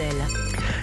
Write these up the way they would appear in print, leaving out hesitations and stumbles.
Hirondelle.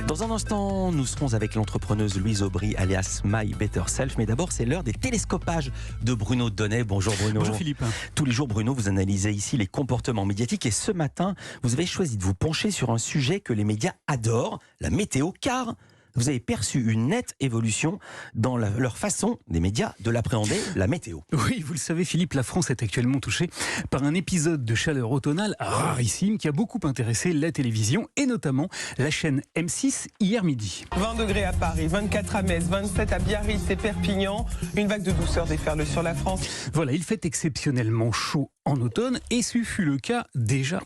Dans un instant, nous serons avec l'entrepreneuse Louise Aubry, alias My Better Self. Mais d'abord, c'est l'heure des télescopages de Bruno Donnet. Bonjour Bruno. Bonjour Philippe. Tous les jours, Bruno, vous analysez ici les comportements médiatiques. Et ce matin, vous avez choisi de vous pencher sur un sujet que les médias adorent, la météo, car vous avez perçu une nette évolution dans leur façon des médias de l'appréhender, la météo. Oui, vous le savez Philippe, la France est actuellement touchée par un épisode de chaleur automnale rarissime qui a beaucoup intéressé la télévision et notamment la chaîne M6 hier midi. 20 degrés à Paris, 24 à Metz, 27 à Biarritz et Perpignan. Une vague de douceur déferle sur la France. Voilà, il fait exceptionnellement chaud en automne et ce fut le cas déjà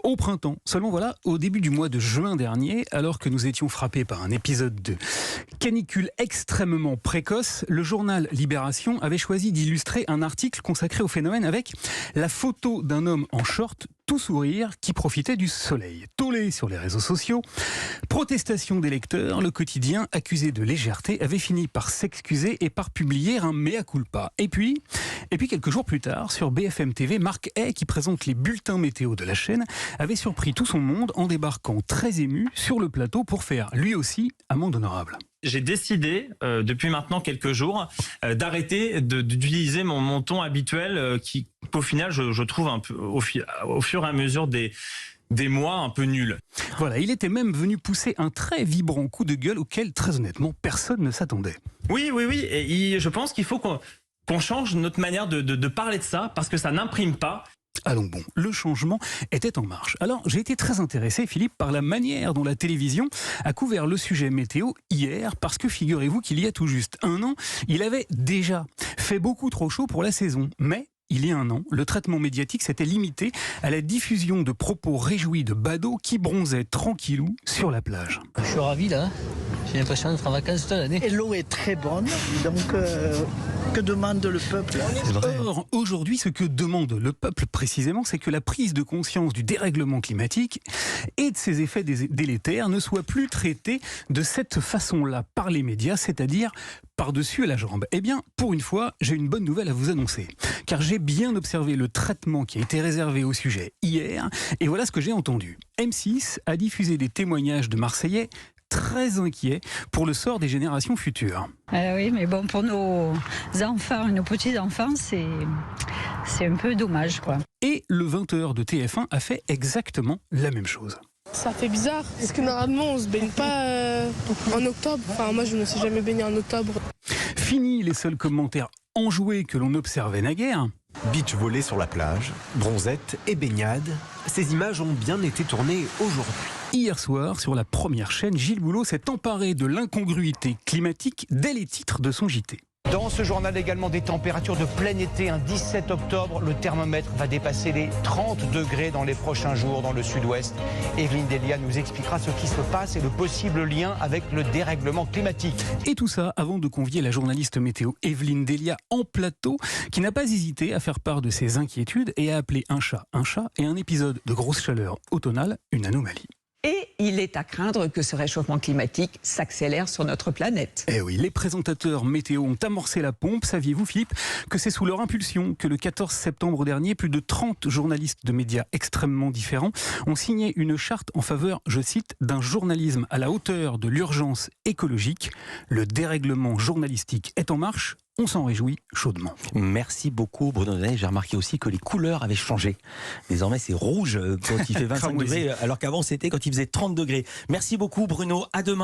au printemps. Seulement voilà, au début du mois de juin dernier, alors que nous étions frappés par un épisode de canicule extrêmement précoce, le journal Libération avait choisi d'illustrer un article consacré au phénomène avec la photo d'un homme en short tout sourire qui profitait du soleil. Tollé sur les réseaux sociaux, protestation des lecteurs, le quotidien accusé de légèreté avait fini par s'excuser et par publier un mea culpa. Et puis quelques jours plus tard, sur BFM TV, Marc Hay, qui présente les bulletins météo de la chaîne, avait surpris tout son monde en débarquant très ému sur le plateau pour faire lui aussi amende honorable. J'ai décidé, depuis maintenant quelques jours, d'arrêter d'utiliser mon ton habituel qui, au final, je trouve un peu, au fur et à mesure des mois, un peu nul. Voilà, il était même venu pousser un très vibrant coup de gueule auquel, très honnêtement, personne ne s'attendait. Oui, et je pense qu'il faut qu'on change notre manière de parler de ça, parce que ça n'imprime pas. Ah donc bon, le changement était en marche. Alors j'ai été très intéressé, Philippe, par la manière dont la télévision a couvert le sujet météo hier, parce que figurez-vous qu'il y a tout juste un an, il avait déjà fait beaucoup trop chaud pour la saison. Mais il y a un an, le traitement médiatique s'était limité à la diffusion de propos réjouis de badauds qui bronzaient tranquillou sur la plage. Je suis ravi là, j'ai l'impression d'être en vacances toute l'année. Et l'eau est très bonne, donc que demande le peuple ? Or, aujourd'hui, ce que demande le peuple précisément, c'est que la prise de conscience du dérèglement climatique et de ses effets délétères ne soit plus traitée de cette façon-là par les médias, c'est-à-dire par-dessus la jambe. Eh bien, pour une fois, j'ai une bonne nouvelle à vous annoncer, car j'ai bien observé le traitement qui a été réservé au sujet hier, et voilà ce que j'ai entendu. M6 a diffusé des témoignages de Marseillais très inquiets pour le sort des générations futures. Oui, mais bon, pour nos enfants et nos petits-enfants, c'est un peu dommage, quoi. Et le 20h de TF1 a fait exactement la même chose. Ça fait bizarre, parce que normalement on se baigne pas en octobre. Enfin moi je ne me suis jamais baigné en octobre. Fini les seuls commentaires enjoués que l'on observait naguère. Beach volley sur la plage, bronzette et baignade. Ces images ont bien été tournées aujourd'hui. Hier soir, sur la première chaîne, Gilles Boulot s'est emparé de l'incongruité climatique dès les titres de son JT. Dans ce journal également des températures de plein été, un 17 octobre, le thermomètre va dépasser les 30 degrés dans les prochains jours dans le sud-ouest. Evelyne Delia nous expliquera ce qui se passe et le possible lien avec le dérèglement climatique. Et tout ça avant de convier la journaliste météo Evelyne Delia en plateau, qui n'a pas hésité à faire part de ses inquiétudes et à appeler un chat et un épisode de grosse chaleur automnale une anomalie. Et il est à craindre que ce réchauffement climatique s'accélère sur notre planète. Eh oui, les présentateurs météo ont amorcé la pompe. Saviez-vous, Philippe, que c'est sous leur impulsion que le 14 septembre dernier, plus de 30 journalistes de médias extrêmement différents ont signé une charte en faveur, je cite, d'un journalisme à la hauteur de l'urgence écologique. Le dérèglement journalistique est en marche. On s'en réjouit chaudement. Merci beaucoup Bruno Donnet. J'ai remarqué aussi que les couleurs avaient changé. Désormais c'est rouge quand il fait 25 degrés, alors qu'avant c'était quand il faisait 30 degrés. Merci beaucoup Bruno, à demain.